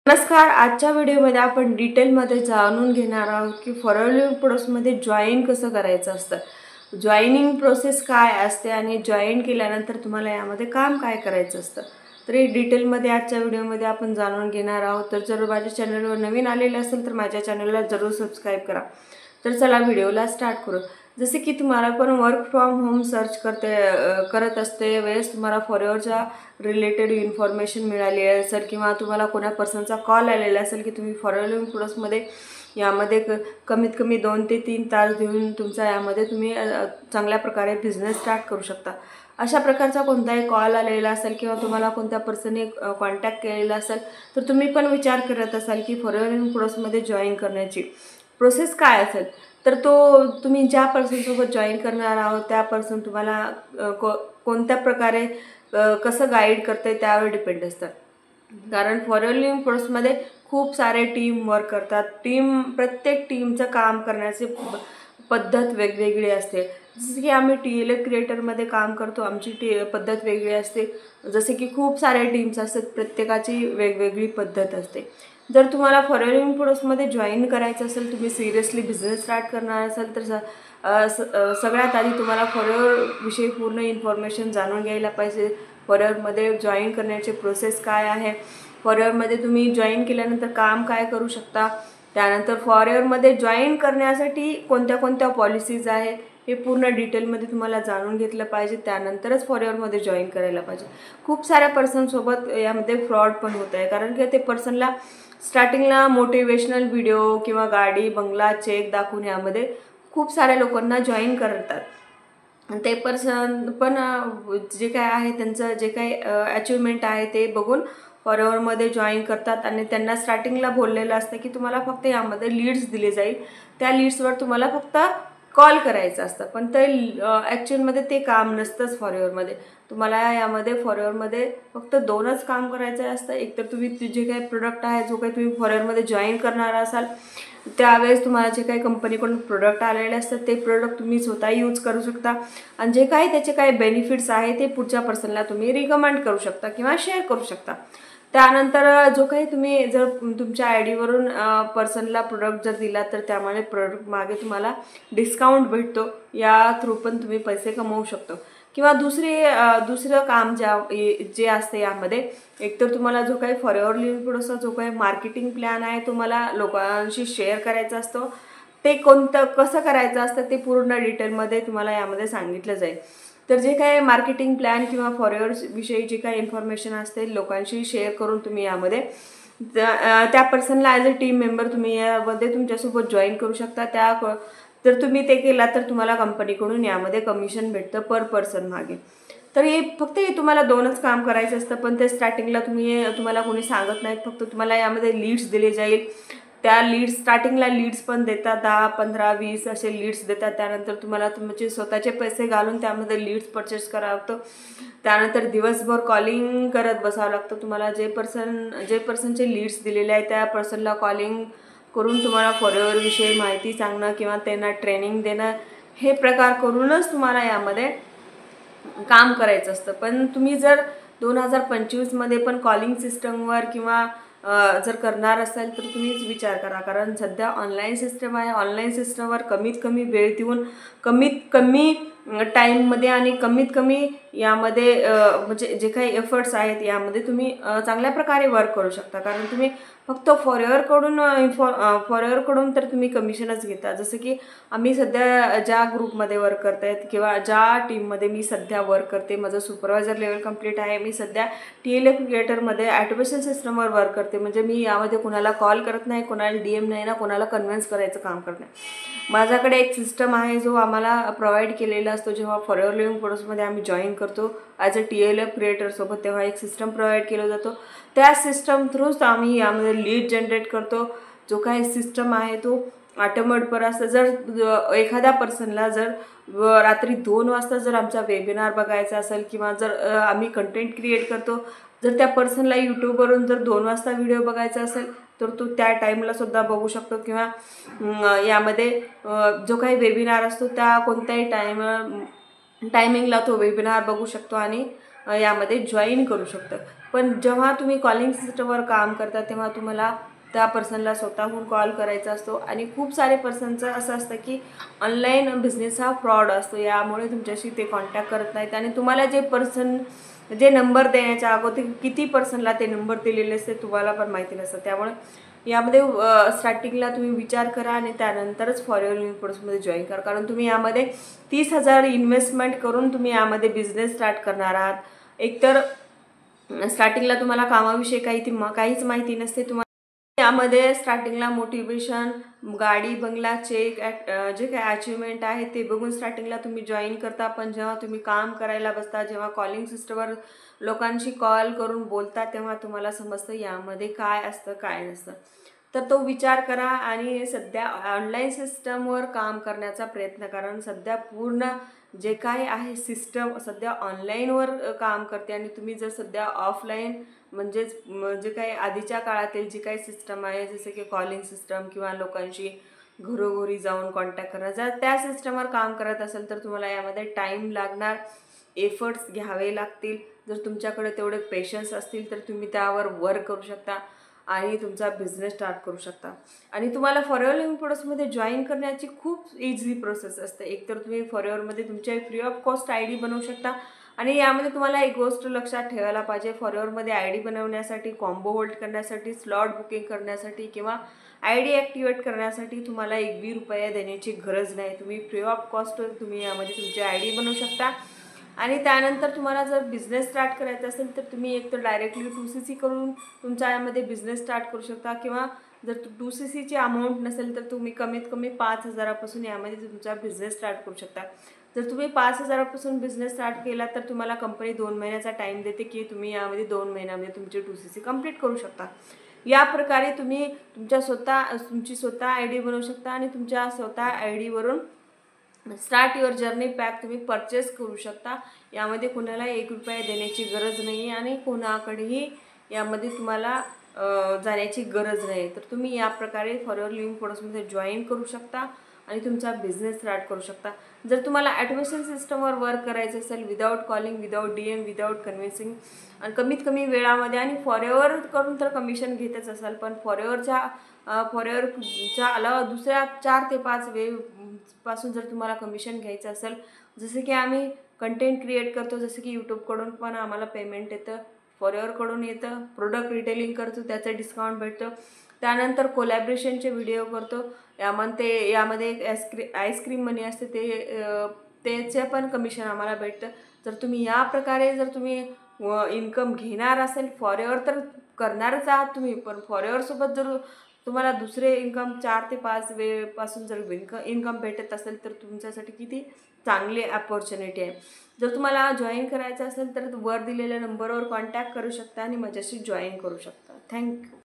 नमस्कार. आजच्या व्हिडिओमध्ये आपण डिटेलमध्ये जाणून घेणार आहोत की फॉरेवर लिव्हिंग प्रोसेसमध्ये जॉईन कसं करायचं असतं, जॉईनिंग प्रोसेस काय असते आणि जॉईन केल्यानंतर तुम्हाला यामध्ये काम काय करायचं असतं. तर हे डिटेलमध्ये आजच्या व्हिडिओमध्ये आपण जाणून घेणार आहोत. तर जर माझ्या चॅनलवर नवीन आलेले असेल तर माझ्या चॅनलला जरूर सबस्क्राईब करा. तर चला व्हिडिओला स्टार्ट करू. जसे की तुम्हाला पण वर्क फ्रॉम होम सर्च करत असते वेळेस तुम्हाला फॉरेवरच्या रिलेटेड इन्फॉर्मेशन मिळाली असेल किंवा तुम्हाला कोणा पर्सनचा कॉल आलेला असेल की तुम्ही फॉरेवर लिव्हिंग प्रोसेसमध्ये यामध्ये कमीत कमी 2 ते 3 तास देऊन तुमचा यामध्ये तुम्ही चांगल्या प्रकारे बिझनेस स्टार्ट करू शकता. अशा प्रकारचा कोणताही कॉल आलेला असेल किंवा तुम्हाला कोणत्या पर्सनने कॉन्टॅक्ट केलेला असेल तर तुम्ही पण विचार करत असाल की फॉरेवर लिव्हिंग प्रोसेसमध्ये जॉईन करण्याची प्रोसेस काय असेल. तर तुम्ही ज्या पर्सनसोबत जॉईन करणार आहोत त्या पर्सन तुम्हाला कोणत्या प्रकारे कसं गाईड करते त्यावर डिपेंड असतं. कारण फॉरेवर लिव्हिंग प्रोसेसमध्ये खूप सारे टीम वर्क करतात. प्रत्येक टीमचं काम करण्याची पद्धत वेगवेगळी असते. जसं की आम्ही TLF क्रिएटरमध्ये काम करतो, आमची पद्धत वेगळी असते. जसे की खूप सारे टीम्स असतात, प्रत्येकाची वेगवेगळी पद्धत असते. जर तुम्हाला फॉरेवर लिव्हिंग प्रोसेसमध्ये जॉईन करायचं असेल, तुम्ही सिरियसली बिझनेस स्टार्ट करणार असाल तर सगळ्यात आधी तुम्हाला फॉरेवरविषयी पूर्ण इन्फॉर्मेशन जाणून घ्यायला पाहिजे. फॉरेवरमध्ये जॉईन करण्याची प्रोसेस काय आहे, फॉरेवरमध्ये तुम्ही जॉईन केल्यानंतर काम काय करू शकता, त्यानंतर फॉरेवरमध्ये जॉईन करण्यासाठी कोणत्या कोणत्या पॉलिसीज आहेत हे पूर्ण डिटेलमध्ये तुम्हाला जाणून घेतलं पाहिजे. त्यानंतरच फॉरेवरमध्ये जॉईन करायला पाहिजे. खूप साऱ्या पर्सनसोबत यामध्ये फ्रॉड पण होत आहे, कारण की ते पर्सनला स्टार्टिंगला मोटिवेशनल व्हिडिओ किंवा गाडी बंगला चेक दाखवून यामध्ये खूप साऱ्या लोकांना जॉईन करतात. ते पर्सन पण जे काय आहे त्यांचं जे काही अचिव्हमेंट आहे ते बघून फॉरेवरमध्ये जॉईन करतात आणि त्यांना स्टार्टिंगला बोललेलं असतं की तुम्हाला फक्त यामध्ये लीड्स दिले जाईल, त्या लीड्सवर तुम्हाला फक्त कॉल करायचं असतं. पण ते ॲक्च्युअलमध्ये ते काम नसतंच. फॉरेवरमध्ये तुम्हाला यामध्ये फॉरेवरमध्ये फक्त 2च काम करायचं असतं. एक तर तुम्ही जे काही प्रोडक्ट आहे जो काही तुम्ही फॉरेवरमध्ये जॉईन करणार असाल त्यावेळेस तुम्हाला जे काही कंपनीकडून प्रोडक्ट आलेले असतात ते प्रोडक्ट तुम्ही स्वतः यूज करू शकता आणि जे काही त्याचे काही बेनिफिट्स आहे ते पुढच्या पर्सनला तुम्ही रिकमेंड करू शकता किंवा शेअर करू शकता. त्यानंतर जो काही तुम्ही जर तुमच्या आयडीवरून पर्सनला प्रोडक्ट जर दिला तर त्यामुळे प्रोडक्ट मागे तुम्हाला डिस्काउंट भेटतो. या थ्रू पण तुम्ही पैसे कमवू शकतो. किंवा दुसरं काम जे असते यामध्ये एकतर तुम्हाला जो काही फॉरेवर लिव्हिंग प्रोसेसचा जो काही मार्केटिंग प्लॅन आहे तुम्हाला लोकांशी शेअर करायचा असतो. ते कसं करायचं असतं ते पूर्ण डिटेलमध्ये तुम्हाला यामध्ये सांगितलं जाईल. तर जे काही मार्केटिंग प्लॅन किंवा फॉरेवरविषयी जे काही इन्फॉर्मेशन असते लोकांशी शेअर करून तुम्ही यामध्ये त्या पर्सनला ॲज अ टीम मेंबर तुम्ही यामध्ये तुमच्यासोबत जॉईन करू शकता. जर तुम्ही ते केला तर तुम्हाला कंपनीकडून यामध्ये कमिशन भेटतं पर पर्सन मागे. तर फक्त तुम्हाला 2च काम करायचं असतं, पण ते स्टार्टिंगला तुम्हाला कोणी सांगत नाहीत. फक्त तुम्हाला यामध्ये लीड्स दिले जाईल. त्या स्टार्टिंगला लीड्स पण देतात, 10, 15, 20 असे लीड्स देतात. त्यानंतर तुम्हाला तुमचे स्वतःचे पैसे घालून त्यामध्ये लीड्स परचेस करावं लागतं. त्यानंतर दिवसभर कॉलिंग करत बसावं लागतं. तुम्हाला जे पर्सनचे लीड्स दिलेले आहे त्या पर्सनला कॉलिंग करून तुम्हाला फॉरेवरविषयी माहिती सांगणं किंवा त्यांना ट्रेनिंग देणं हे प्रकार करूनच तुम्हाला यामध्ये काम करायचं असतं. पण तुम्ही जर 2025मध्ये पण कॉलिंग सिस्टमवर किंवा जर करणार असाल तर तुम्हीच विचार करा. कारण सध्या ऑनलाईन सिस्टम आहे. ऑनलाईन सिस्टमवर कमीत कमी वेळ देऊन कमीत कमी टाईममध्ये आणि कमीत कमी यामध्ये म्हणजे जे काही एफर्ट्स आहेत यामध्ये तुम्ही चांगल्या प्रकारे वर्क करू शकता. कारण तुम्ही फक्त फॉरेवरकडून तर तुम्ही कमिशनच घेता. जसं की आम्ही सध्या ज्या ग्रुपमध्ये वर्क करत आहेत किंवा ज्या टीममध्ये मी सध्या वर्क करते, माझं सुपरवायझर लेवल कंप्लीट आहे. मी सध्या TLF क्रिएटरमध्ये ॲटोमेशन सिस्टमवर वर्क करते. म्हणजे मी यामध्ये कोणाला कॉल करत नाही, कोणाला DM नाही ना, कोणाला कन्व्हिन्स करायचं काम करत नाही. माझ्याकडे एक सिस्टम आहे जो आम्हाला प्रोव्हाइड केलेला असतो. जेव्हा फॉरेवर लिव्हिंग प्रोसेसमध्ये आम्ही जॉईन करतो ॲज अ TLF क्रिएटरसोबत, तेव्हा एक सिस्टम प्रोव्हाइड केला जातो. त्या सिस्टम थ्रूच आम्ही यामध्ये लीड जनरेट करतो. जो काही सिस्टम आहे तो ऑटोमेट असतं. जर एखाद्या पर्सनला जर रात्री 2 वाजता जर आमचा वेबिनार बघायचा असेल किंवा जर आम्ही कंटेंट क्रिएट करतो, जर त्या पर्सनला यूट्यूबवरून जर 2 वाजता व्हिडिओ बघायचा असेल तर तो त्या टाईमला सुद्धा बघू शकतो. किंवा यामध्ये जो काही वेबिनार असतो त्या कोणत्याही टायमिंगला तो वेबिनार बघू शकतो आणि यामध्ये जॉईन करू शकतो. पण जेव्हा तुम्ही कॉलिंग सिस्टमवर काम करता तेव्हा तुम्हाला त्या पर्सनला स्वतःहून कॉल करायचा असतो. आणि खूप सारे पर्सनचं असं असतं की ऑनलाईन बिझनेस हा फ्रॉड असतो, यामुळे तुमच्याशी ते कॉन्टॅक्ट करत नाहीत. आणि तुम्हाला जे नंबर देण्याच्या अगोदर किती पर्सनला ते नंबर दिलेले असते तुम्हाला पण माहिती नसतं. त्यामुळे यामध्ये स्टार्टिंगला तुम्ही विचार करा आणि त्यानंतरच फॉर युअर लिव्हिंग प्रोसेसमध्ये जॉईन करा. कारण तुम्ही यामध्ये 30,000 इन्व्हेस्टमेंट करून तुम्ही यामध्ये बिझनेस स्टार्ट करणार आहात. एकतर स्टार्टिंगला तुम्हाला कामाविषयी काहीच माहिती नसते. तुम्हाला यामध्ये स्टार्टिंगला मोटिवेशन, गाडी, बंगला, चेक, जे काही अचिव्हमेंट आहे ते बघून स्टार्टिंगला तुम्ही जॉईन करता. पण जेव्हा तुम्ही काम करायला बसता, जेव्हा कॉलिंग सिस्टमवर लोकांशी कॉल करून बोलता, तेव्हा तुम्हाला समजतं यामध्ये काय असतं काय नसतं. तर तो विचार करा आणि सध्या ऑनलाईन सिस्टमवर काम करण्याचा प्रयत्न करा. कारण सध्या पूर्ण जे काय आहे सिस्टम सध्या ऑनलाईनवर काम करते. आणि तुम्ही जर सध्या ऑफलाईन म्हणजेच जे काही आधीच्या काळातील जी काही सिस्टम आहे, जसं की कॉलिंग सिस्टम किंवा लोकांशी घरोघरी जाऊन कॉन्टॅक्ट करणं, जर त्या सिस्टमवर काम करत असेल तर तुम्हाला यामध्ये टाईम लागणार, एफर्ट्स घ्यावे लागतील. जर तुमच्याकडे तेवढे पेशन्स असतील तर तुम्ही त्यावर वर्क करू शकता आणि तुमचा बिझनेस स्टार्ट करू शकता. आणि तुम्हाला फॉर युअर लिव्हिंग प्रोसेसमध्ये जॉईन करण्याची खूप इझी प्रोसेस असते. एकतर तुम्ही फॉर युअरमध्ये तुमच्या फ्री ऑफ कॉस्ट ID बनवू शकता. आणि यामध्ये तुम्हाला एक गोष्ट लक्षात ठेवायला पाहिजे, फॉर युअरमध्ये ID बनवण्यासाठी, कॉम्बो होल्ड करण्यासाठी, स्लॉट बुकिंग करण्यासाठी किंवा ID ॲक्टिवेट करण्यासाठी तुम्हाला एक बी रुपया देण्याची गरज नाही. तुम्ही फ्री ऑफ कॉस्टवर तुम्ही यामध्ये तुमची ID बनवू शकता. आणि त्यानंतर तुम्हाला जर बिझनेस स्टार्ट करायचा असेल तर तुम्ही एकतर डायरेक्टली 2CC करून तुमच्या यामध्ये बिझनेस स्टार्ट करू शकता. किंवा जर 2CCची अमाऊंट नसेल तर तुम्ही कमीत कमी 5,000पासून यामध्ये तुमचा बिझनेस स्टार्ट करू शकता. जर तुम्ही 5,000पासून बिझनेस स्टार्ट केला तर तुम्हाला कंपनी 2 महिन्याचा टाईम देते की तुम्ही यामध्ये 2 महिन्यामध्ये तुमची 2CC कंप्लीट करू शकता. या प्रकारे तुम्ही तुमची स्वतः ID बनवू शकता आणि तुमच्या स्वतः IDवरून स्टार्ट युअर जर्नी पॅक तुम्ही परचेस करू शकता. यामध्ये कोणाला 1 रुपया देण्याची गरज नाही आणि कोणाकडेही यामध्ये तुम्हाला जाण्याची गरज नाही. तर तुम्ही या प्रकारे फॉर युअर लिव्हिंग प्रोसेसमध्ये जॉईन करू शकता आणि तुमचा बिझनेस स्टार्ट करू शकता. जर तुम्हाला ॲटोमेशन सिस्टमवर वर्क करायचं असेल without calling, without DM, without convincing आणि कमीत कमी वेळामध्ये आणि फॉर एव्हर करून तर कमिशन घेतच असाल, पण फॉर एव्हरच्या अलावा दुसऱ्या 4 ते 5 पासून जर तुम्हाला कमिशन घ्यायचं असेल, जसं की आम्ही कंटेंट क्रिएट करतो, जसं की यूट्यूबकडून पण आम्हाला पेमेंट येतं, फॉर एव्हरकडून येतं, प्रोडक्ट रिटेलिंग करतो त्याचं डिस्काउंट भेटतं, त्यानंतर कोलॅबरेशनचे व्हिडिओ करतो यामध्ये एक आईस्क्रीम मनी असते त्याचे पण कमिशन आम्हाला भेटतं. जर तुम्ही या प्रकारे जर तुम्ही इन्कम घेणार असेल, फॉर एव्हर तर करणारच आहात तुम्ही, पण फॉर एव्हरसोबत जर तुम्हाला दुसरे इन्कम 4 ते 5 वेळपासून जर इन्कम भेटत असेल तर तुमच्यासाठी किती चांगली अपॉर्च्युनिटी आहे. जर तुम्हाला जॉईन करायचं असेल तर वर दिलेल्या नंबरवर कॉन्टॅक्ट करू शकता आणि माझ्याशी जॉईन करू शकता. थँक्यू.